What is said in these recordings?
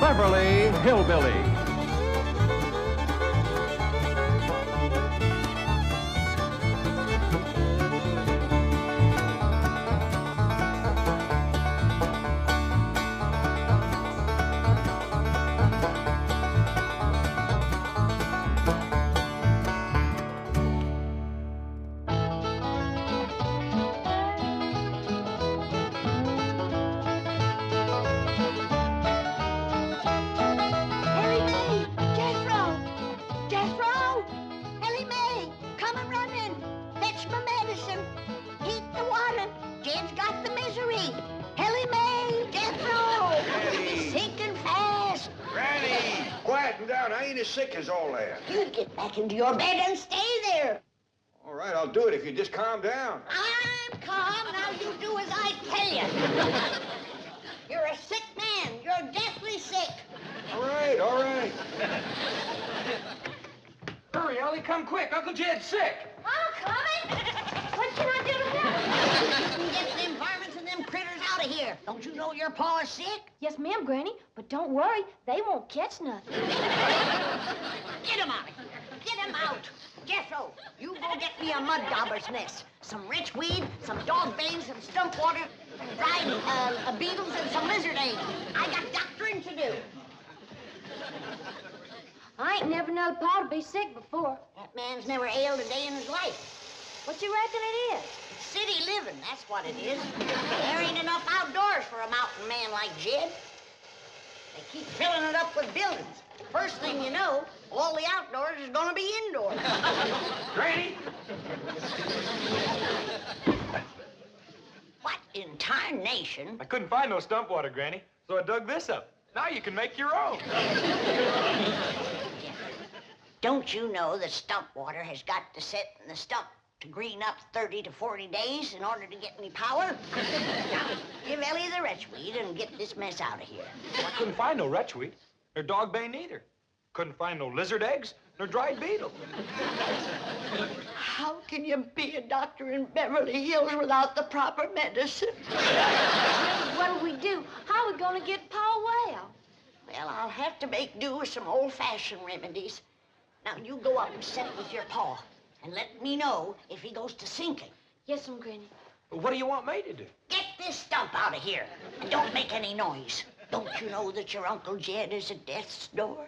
Beverly Hillbillies. Sick as all that. You get back into your bed and stay there. All right, I'll do it if you just calm down. I'm calm. Now you do as I tell you. You're a sick man. You're deathly sick. All right, all right. Hurry, Elly, come quick. Uncle Jed's sick. I'm coming. What can I do to help? You can get them varmints and them critters out of here. Don't you know your pa is sick? Yes, ma'am, Granny. But don't worry, they won't catch nothing. Get him out. Get him out. Jethro, you go get me a mud dauber's nest, some rich weed, some dog bane, some stump water, dried beetles, and some lizard egg. I got doctoring to do. I ain't never known Pa to be sick before. That man's never ailed a day in his life. What you reckon it is? City living, that's what it is. There ain't enough outdoors for a mountain man like Jed. They keep filling it up with buildings. First thing you know, all the outdoors is gonna be indoors. Granny! What in tarnation? I couldn't find no stump water, Granny, so I dug this up. Now you can make your own. Don't you know that stump water has got to sit in the stump to green up 30 to 40 days in order to get any power? Now, give Elly the retchweed and get this mess out of here. Well, I couldn't find no retchweed, nor dog bane either. Couldn't find no lizard eggs, nor dried beetle. How can you be a doctor in Beverly Hills without the proper medicine? What'll we do? How are we gonna get Pa well? Well, I'll have to make do with some old-fashioned remedies. Now, you go up and set with your pa, and let me know if he goes to sinking. Yes, ma'am, Granny. What do you want me to do? Get this stump out of here, and don't make any noise. Don't you know that your Uncle Jed is at death's door?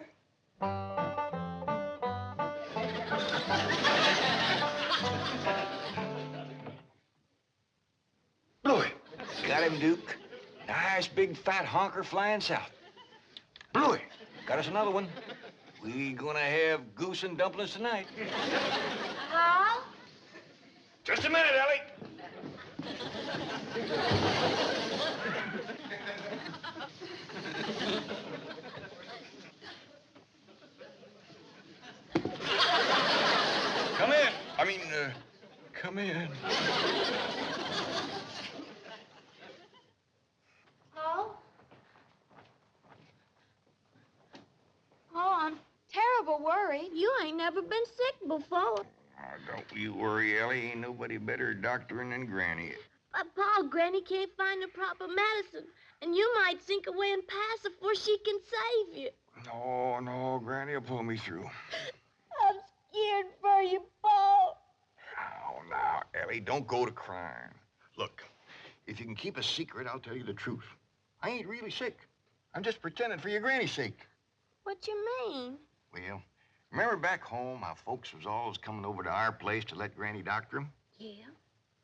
Ploy. Got him, Duke. Nice big fat honker flying south. Ploy. Got us another one. We gonna have goose and dumplings tonight. Pa? Just a minute, Elly. Come in. Come in. Pa? Oh, I'm terrible worried. You ain't never been sick before. Oh, don't you worry, Elly. Ain't nobody better at doctoring than Granny. But, Pa, Granny can't find the proper medicine, and you might sink away and pass before she can save you. No, Granny will pull me through. I'm scared for you, Pa. Oh, now, Elly, don't go to crying. Look, if you can keep a secret, I'll tell you the truth. I ain't really sick. I'm just pretending for your granny's sake. What you mean? Well, remember back home how folks was always coming over to our place to let Granny doctor them? Yeah.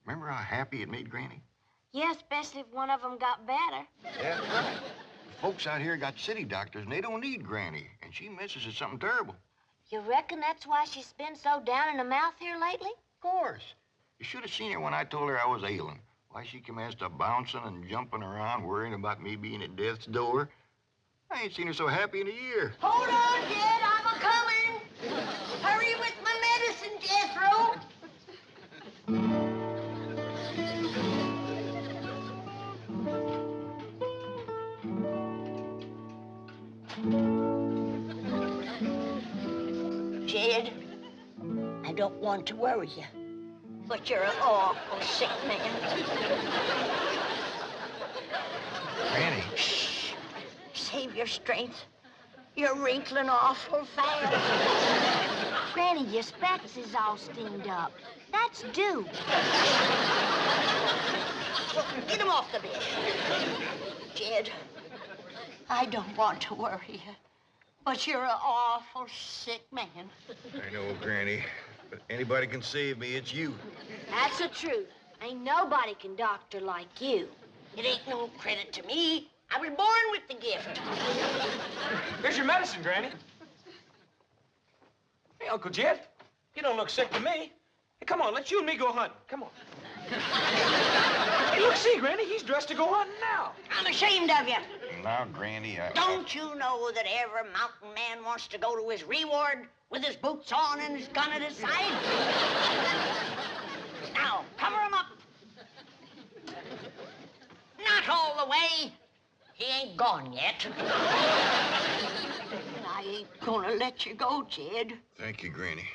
Remember how happy it made Granny? Yeah, especially if one of them got better. Yeah, right. The folks out here got city doctors, and they don't need Granny, and she misses at something terrible. You reckon that's why she's been so down in the mouth here lately? Of course. You should have seen her when I told her I was ailing. Why, she commenced to bouncing and jumping around, worrying about me being at death's door. I ain't seen her so happy in a year. Hold on, Jed, I'm a-coming. Hurry with my medicine, Jethro. Jed, I don't want to worry you, but you're an awful sick man. Granny. Shh. save your strength. You're wrinkling awful fast. Granny, your specs is all steamed up. That's due. Well, get him off the bed. Jed, I don't want to worry you, but you're an awful sick man. I know, Granny, but anybody can save me, it's you. That's the truth. Ain't nobody can doctor like you. It ain't no credit to me. I was born with the gift. Here's your medicine, Granny. Hey, Uncle Jed, you don't look sick to me. Hey, come on, let's you and me go hunting. Come on. Hey, look, see, Granny, he's dressed to go hunting now. I'm ashamed of you. Now, Granny, Don't you know that every mountain man wants to go to his reward with his boots on and his gun at his side? Now, cover him up. Not all the way. He ain't gone yet. And I ain't gonna let you go, Jed. Thank you, Granny.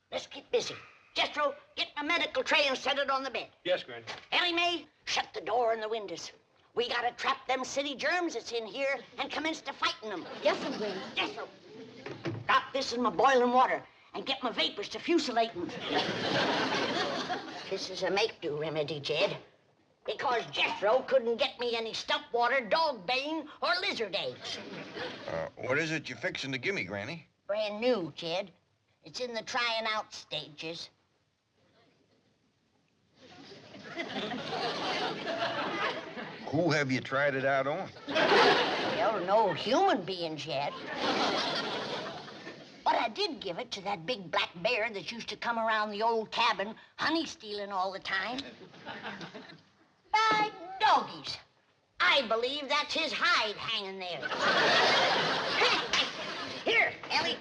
Let's get busy. Jethro, get my medical tray and set it on the bed. Yes, Granny. Elly May, shut the door and the windows. We gotta trap them city germs that's in here and commence to fighting them. Yes, sir, Granny. Jethro, drop this in my boiling water and get my vapors to fusilating. This is a make-do remedy, Jed. Because Jethro couldn't get me any stump water, dog bane, or lizard eggs. What is it you're fixing to give me, Granny? Brand new, Jed. It's in the trying out stages. Who have you tried it out on? Well, no human beings yet. But I did give it to that big black bear that used to come around the old cabin honey stealing all the time. By doggies. I believe that's his hide hanging there. Here, Elly,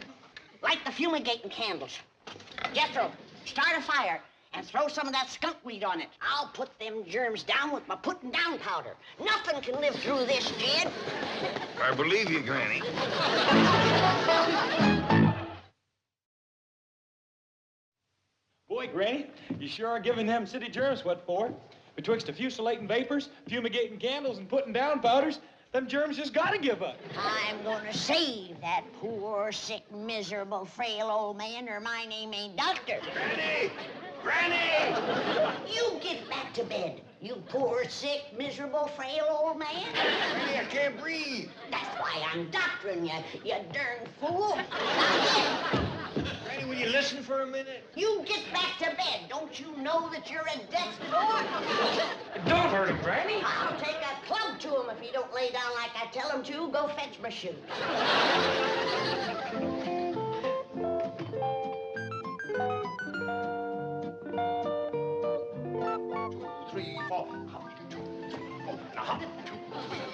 light the fumigating candles. Jethro, start a fire and throw some of that skunk weed on it. I'll put them germs down with my putting down powder. Nothing can live through this, Jed. I believe you, Granny. Boy, Granny, you sure are giving them city germs what for. Betwixt the fusilating vapors, fumigating candles, and putting down powders, them germs just gotta give up. I'm gonna save that poor, sick, miserable, frail old man, or my name ain't Doctor. Granny! Granny! You get back to bed, you poor, sick, miserable, frail old man. Granny, I can't breathe. That's why I'm doctoring you, you darn fool. Granny, will you listen for a minute? You get back to bed. Don't you know that you're at death's door? Don't hurt him, Granny. I'll take a club to him if he don't lay down like I tell him to. Go fetch my shoes. 3, 4.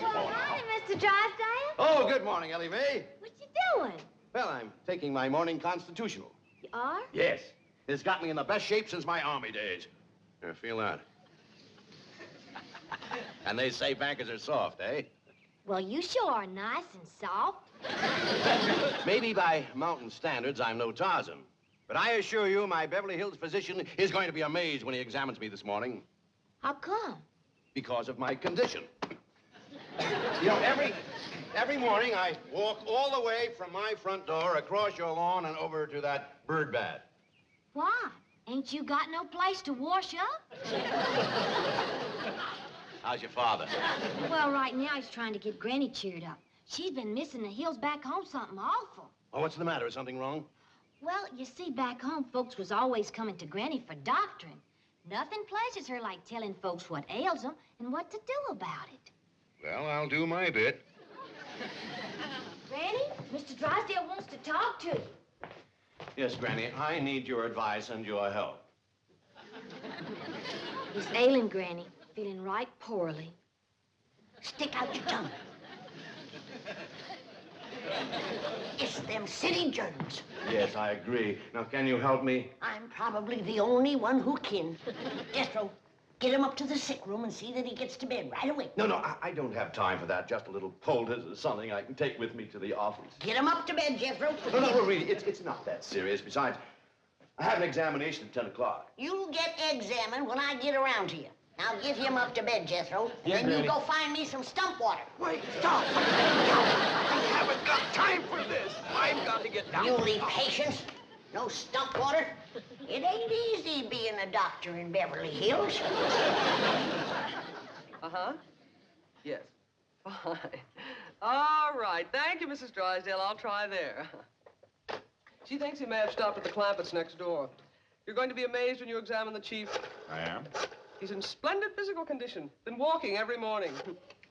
Well, morning, Mr. Drysdale. Oh, good morning, Elly May. What you doing? Well, I'm taking my morning constitutional. You are? Yes. It's got me in the best shape since my army days. Here, feel that. And they say bankers are soft, eh? Well, you sure are nice and soft. Maybe by mountain standards, I'm no Tarzan. But I assure you, my Beverly Hills physician is going to be amazed when he examines me this morning. How come? Because of my condition. You know, every morning I walk all the way from my front door across your lawn and over to that bird bath. Why? Ain't you got no place to wash up? How's your father? Well, right now he's trying to get Granny cheered up. She's been missing the hills back home something awful. Oh, what's the matter? Is something wrong? Well, you see, back home, folks was always coming to Granny for doctoring. Nothing pleasures her like telling folks what ails them and what to do about it. Well, I'll do my bit. Granny, Mr. Drysdale wants to talk to you. Yes, Granny, I need your advice and your help. He's ailing, Granny, feeling right poorly. Stick out your tongue. It's them city germs. Yes, I agree. Now, can you help me? I'm probably the only one who can. Jethro, get him up to the sick room and see that he gets to bed right away. No, I don't have time for that. Just a little poultice or something I can take with me to the office. Get him up to bed, Jethro. No, really, it's not that serious. Besides, I have an examination at 10 o'clock. You'll get examined when I get around to you. Now give him up to bed, Jethro. Yeah, then you Granny. go find me some stump water. Wait, stop. I haven't got time for this. I've got to get down. Muley patience. No stump water. It ain't easy being a doctor in Beverly Hills. Uh-huh. Yes. Fine. All right. Thank you, Mrs. Drysdale. I'll try there. She thinks he may have stopped at the Clampetts next door. You're going to be amazed when you examine the chief. I am. He's in splendid physical condition. Been walking every morning.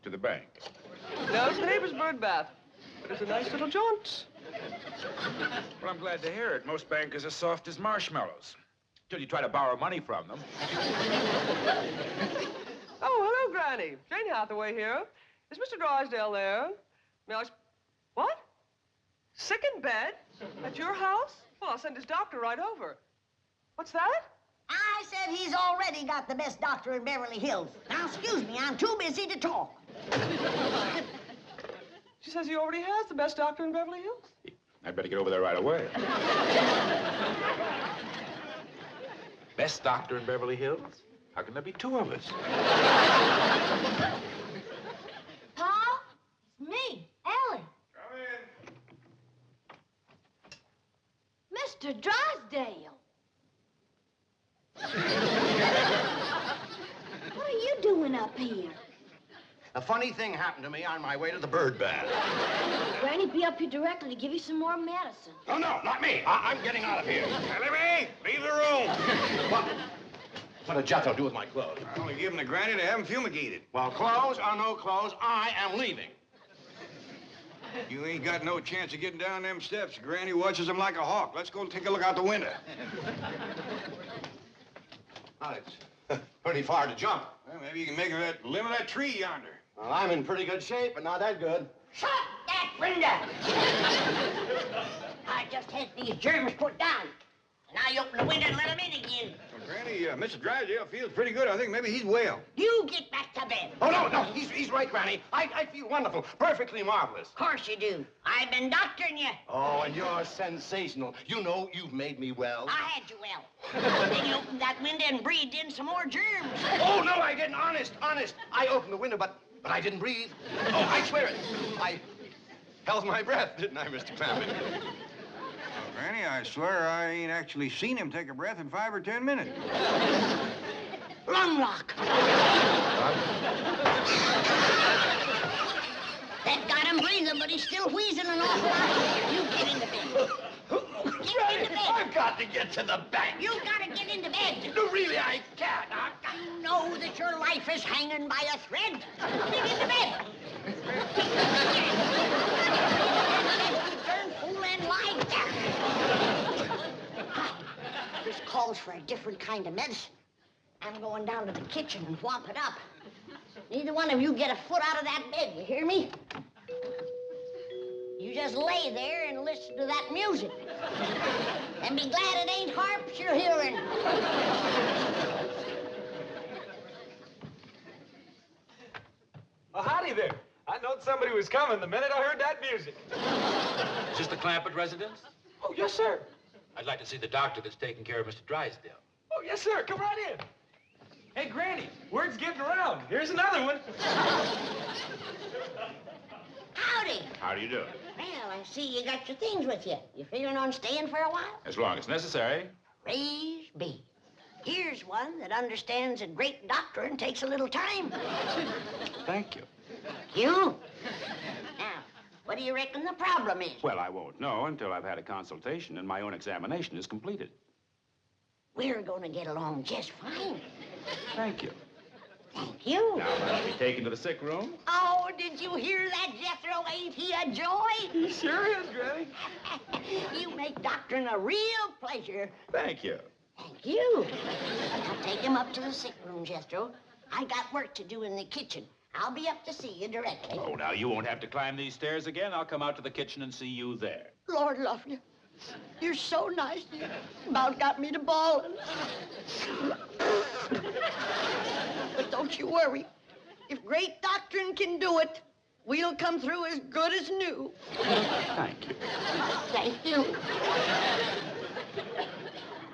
To the bank. No, it's the neighbor's bird bath. But it's a nice little jaunt. Well, I'm glad to hear it. Most bankers are soft as marshmallows. Till you try to borrow money from them. Oh, hello, Granny. Jane Hathaway here. Is Mr. Drysdale there? May I... What? Sick in bed? At your house? Well, I'll send his doctor right over. What's that? I said he's already got the best doctor in Beverly Hills. Now, excuse me, I'm too busy to talk. She says he already has the best doctor in Beverly Hills. I'd better get over there right away. Best doctor in Beverly Hills? How can there be two of us? Pa? It's me, Elly. Come in. Mr. Drysdale. What are you doing up here? A funny thing happened to me on my way to the bird bath. Granny be up here directly to give you some more medicine. Oh, no, not me. I'm getting out of here. Elly, leave the room. What did Jethro do with my clothes? I only give them to Granny to have them fumigated. Well, clothes or no clothes, I am leaving. You ain't got no chance of getting down them steps. Granny watches them like a hawk. Let's go take a look out the window. Well, it's pretty far to jump. Well, maybe you can make her that limb of that tree yonder. Well, I'm in pretty good shape, but not that good. Shut that window! I just had these germs put down. Now you open the window and let him in again. Well, Granny, Mr. Drysdale feels pretty good. I think maybe he's well. You get back to bed. Oh, no, he's right, Granny. I feel wonderful, perfectly marvelous. Of course you do. I've been doctoring you. Oh, and you're sensational. You know you've made me well. I had you well. Then you opened that window and breathed in some more germs. Oh, no, I didn't. Honest. I opened the window, but I didn't breathe. Oh, I swear it. I held my breath, didn't I, Mr. Clampett? Granny, I swear I ain't actually seen him take a breath in 5 or 10 minutes. Lung lock. That got him breathing, but he's still wheezing an awful lot. You get into bed. Get into bed. I've got to get to the bank. You gotta get into bed. No, really, I can't. You know that your life is hanging by a thread. Get into bed. Turn fool and lie down. This calls for a different kind of medicine. I'm going down to the kitchen and whomp it up. Neither one of you get a foot out of that bed, you hear me? You just lay there and listen to that music. And be glad it ain't harps you're hearing. Oh, howdy there. I knowed somebody was coming the minute I heard that music. Is this the Clampett residence? Oh, yes, sir. I'd like to see the doctor that's taking care of Mr. Drysdale. Oh, yes, sir. Come right in. Hey, Granny, word's getting around. Here's another one. Howdy. How do you do? Well, I see you got your things with you. You figuring on staying for a while? As long as necessary. Praise be. Here's one that understands that great doctoring takes a little time. Thank you. You? Now, what do you reckon the problem is? Well, I won't know until I've had a consultation and my own examination is completed. We're going to get along just fine. Thank you. Thank you. Now, I'll be taken to the sick room. Oh, did you hear that, Jethro? Ain't he a joy? He sure is, Granny. You make doctoring a real pleasure. Thank you. Thank you. Now take him up to the sick room, Jethro. I got work to do in the kitchen. I'll be up to see you directly. Oh, now, you won't have to climb these stairs again. I'll come out to the kitchen and see you there. Lord love you. You're so nice. You about got me to bawling. But don't you worry. If great doctrine can do it, we'll come through as good as new. Thank you. Thank you.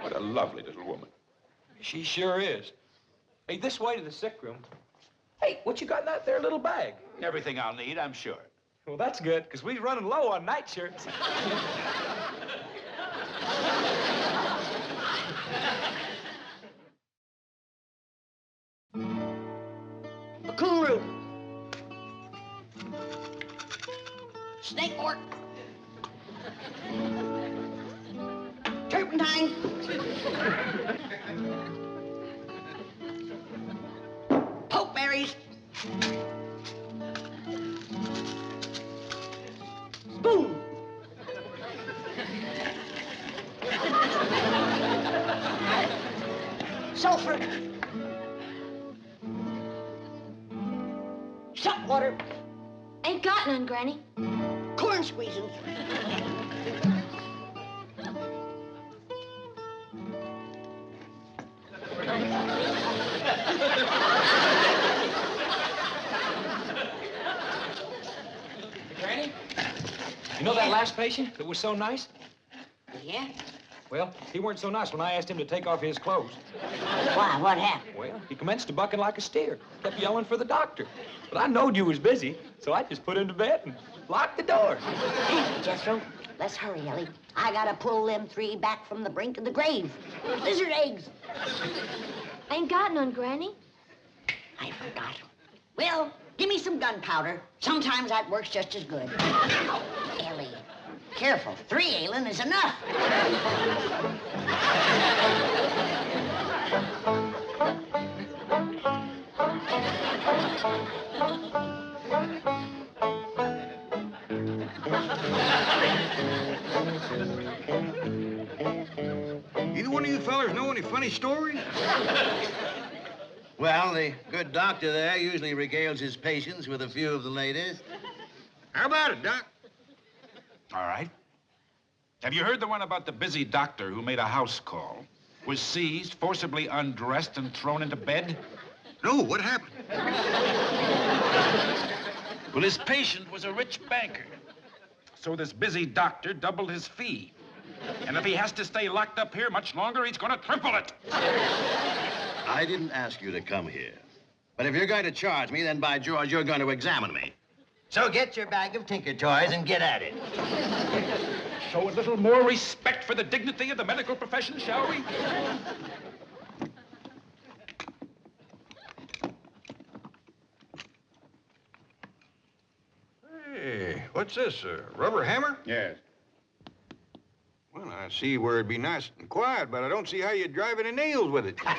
What a lovely little woman. She sure is. Hey, this way to the sick room. Hey, what you got in that there little bag? Everything I'll need, I'm sure. Well, that's good, because we're running low on nightshirts. A cool room. Snake port. Turpentine. Pokeberries. Spoon. Sulfur. Salt water. Ain't got none, Granny. Corn squeezins. Granny, you know that last patient that was so nice? Yeah? Well, he weren't so nice when I asked him to take off his clothes. Why? What happened? Well, he commenced to bucking like a steer. Kept yelling for the doctor. But I knowed you was busy, so I just put him to bed and locked the door. Jethro, let's hurry, Elly. I gotta pull them 3 back from the brink of the grave. Lizard eggs. Ain't got none, Granny. I forgot. Well, give me some gunpowder. Sometimes that works just as good. Elly, careful. 3 ailing is enough. Either one of you fellers know any funny stories? Well, the good doctor there usually regales his patients with a few of the latest. How about it, Doc? All right. Have you heard the one about the busy doctor who made a house call, was seized, forcibly undressed, and thrown into bed? No, what happened? Well, his patient was a rich banker. So this busy doctor doubled his fee. And if he has to stay locked up here much longer, he's going to triple it. I didn't ask you to come here. But if you're going to charge me, then by George, you're going to examine me. So get your bag of tinker toys and get at it. Show a little more respect for the dignity of the medical profession, shall we? Hey, what's this, a rubber hammer? Yes. Well, I see where it'd be nice and quiet, but I don't see how you'd drive any nails with it. I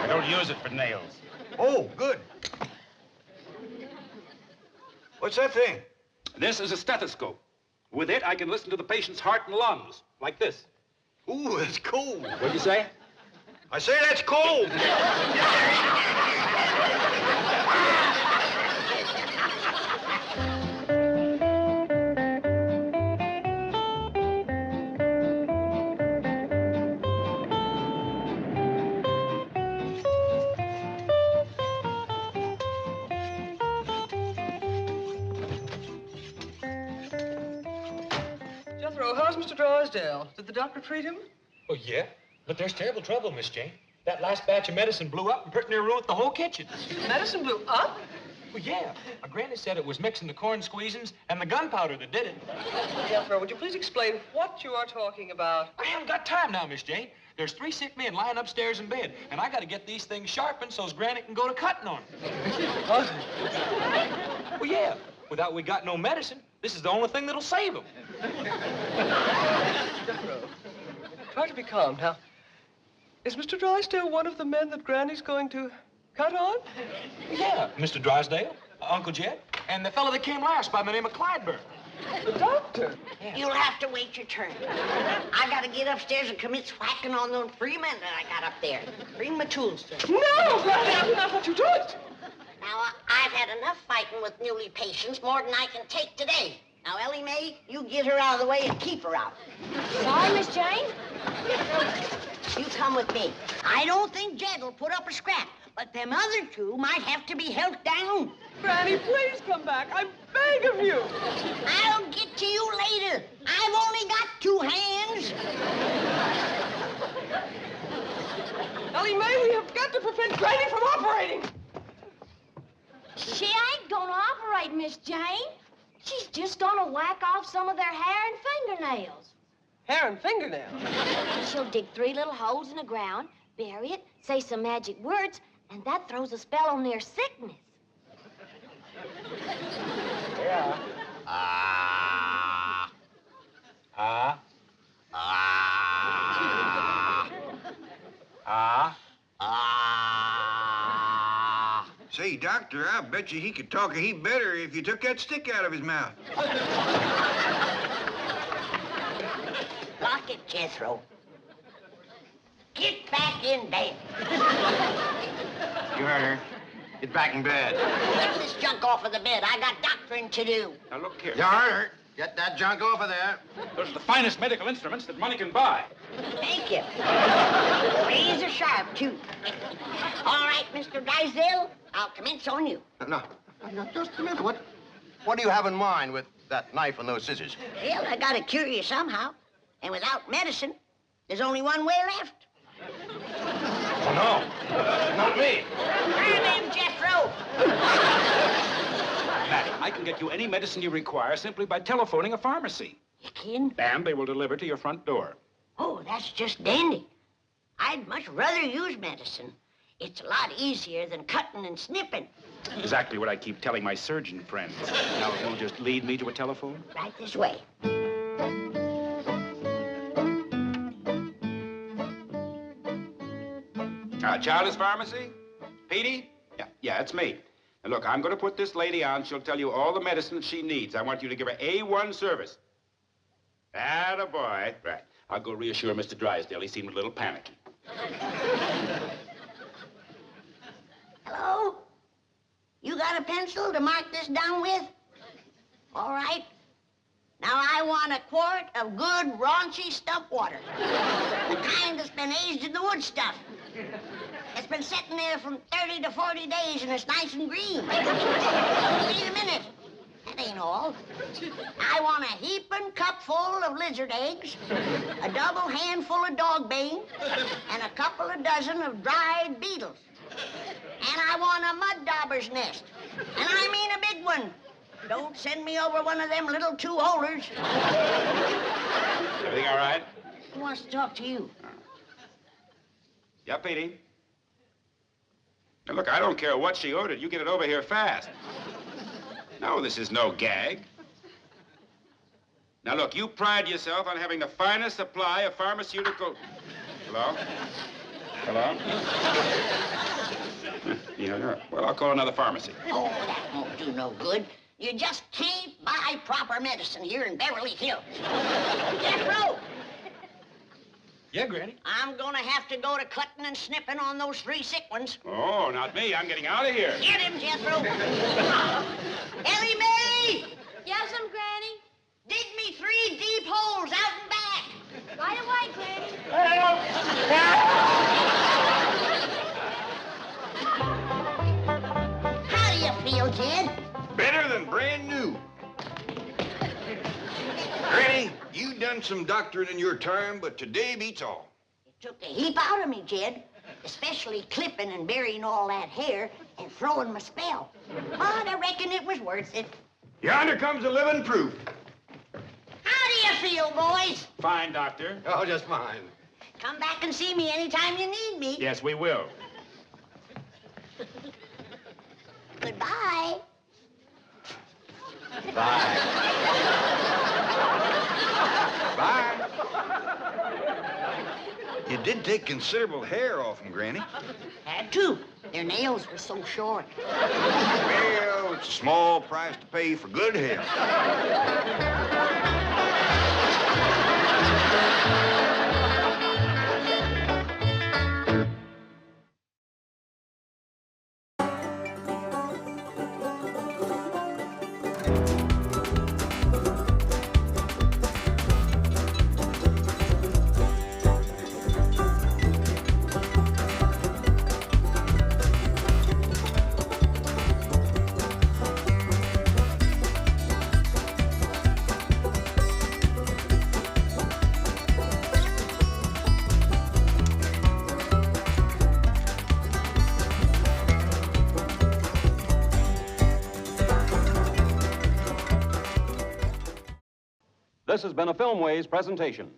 don't use it for nails. Oh, good. What's that thing? This is a stethoscope. With it, I can listen to the patient's heart and lungs, like this. Ooh, that's cold. What'd you say? I say that's cold. Jethro, how's Mr. Drysdale? Did the doctor treat him? Oh, yeah? But there's terrible trouble, Miss Jane. That last batch of medicine blew up and pretty near ruined the whole kitchen. Medicine blew up? Well, yeah. My granny said it was mixing the corn squeezins and the gunpowder that did it. Jethro, would you please explain what you are talking about? I haven't got time now, Miss Jane. There's 3 sick men lying upstairs in bed, and I got to get these things sharpened so's Granny can go to cutting on them. What? Well, yeah. Without we got no medicine, this is the only thing that'll save them. Jethro, try to be calm. Now, is Mr. Drysdale one of the men that Granny's going to cut on? Yeah, Mr. Drysdale, Uncle Jed, and the fellow that came last by the name of Clydeburn. The doctor? You'll have to wait your turn. I gotta get upstairs and commit swacking on those 3 men that I got up there. Bring my tools, sir. No, Granny, that's not what you did. Now, I've had enough fighting with muley patients, more than I can take today. Now, Elly May, you get her out of the way and keep her out. Sorry, Miss Jane. You come with me. I don't think Jed will put up a scrap, but them other 2 might have to be held down. Granny, please come back. I beg of you. I'll get to you later. I've only got 2 hands. Elly to prevent Granny from operating. She ain't gonna operate, Miss Jane. She's just gonna whack off some of their hair and fingernails. Hair and fingernails? She'll dig 3 little holes in the ground, bury it, say some magic words, and that throws a spell on their sickness. Yeah. Say, Doctor, I bet you he could talk a heap better if you took that stick out of his mouth. Lock it, Jethro. Get back in bed. You heard her. Get back in bed. Get this junk off of the bed. I got doctoring to do. Now, look here. You heard her. Get that junk off of there. Those are the finest medical instruments that money can buy. Thank you. Razor sharp, too. All right, Mr. Drysdale, I'll commence on you. No, just a minute. What do you have in mind with that knife and those scissors? Well, I gotta cure you somehow. And without medicine, there's only one way left. Oh, no. Not me. Turn him, Jethro. Madam, I can get you any medicine you require simply by telephoning a pharmacy. You kidding? And they will deliver to your front door. Oh, that's just dandy. I'd much rather use medicine. It's a lot easier than cutting and snipping. Exactly what I keep telling my surgeon friends. Now, you'll just lead me to a telephone? Right this way. Child's Pharmacy? Petey? Yeah, it's me. And look, I'm going to put this lady on. She'll tell you all the medicine she needs. I want you to give her A1 service. Attaboy. Right. I'll go reassure Mr. Drysdale. He seemed a little panicky. Hello? You got a pencil to mark this down with? All right. Now, I want a quart of good, raunchy stump water. The kind that's been aged in the wood stuff. It's been sitting there from 30 to 40 days, and it's nice and green. Wait a minute. That ain't all. I want a heaping cupful of lizard eggs, a double handful of dog bane, and a couple of dozen of dried beetles. And I want a mud dauber's nest. And I mean a big one. Don't send me over one of them little two-holers. Everything all right? Who wants to talk to you? Yeah, Petey. Now, look, I don't care what she ordered. You get it over here fast. No, this is no gag. Now, look, you pride yourself on having the finest supply of pharmaceutical... Hello? Hello? Yeah. Well, I'll call another pharmacy. Oh, that won't do no good. You just can't buy proper medicine here in Beverly Hills. Jethro! Yeah, Granny? I'm gonna have to go to cutting and snipping on those 3 sick ones. Oh, not me. I'm getting out of here. Get him, Jethro. Elly Mae! Yes'm, Granny. Dig me 3 deep holes out and back. Right away, Granny. How do you feel, Jed? Better than brand new. Granny, you done some doctoring in your time, but today beats all. It took a heap out of me, Jed. Especially clipping and burying all that hair and throwing my spell. But I reckon it was worth it. Yonder comes the living proof. How do you feel, boys? Fine, Doctor. Oh, just fine. Come back and see me anytime you need me. Yes, we will. Goodbye. Bye. Bye. You did take considerable hair off them, Granny. Had to. Their nails were so short. Well, it's a small price to pay for good hair. This has been a Filmways presentation.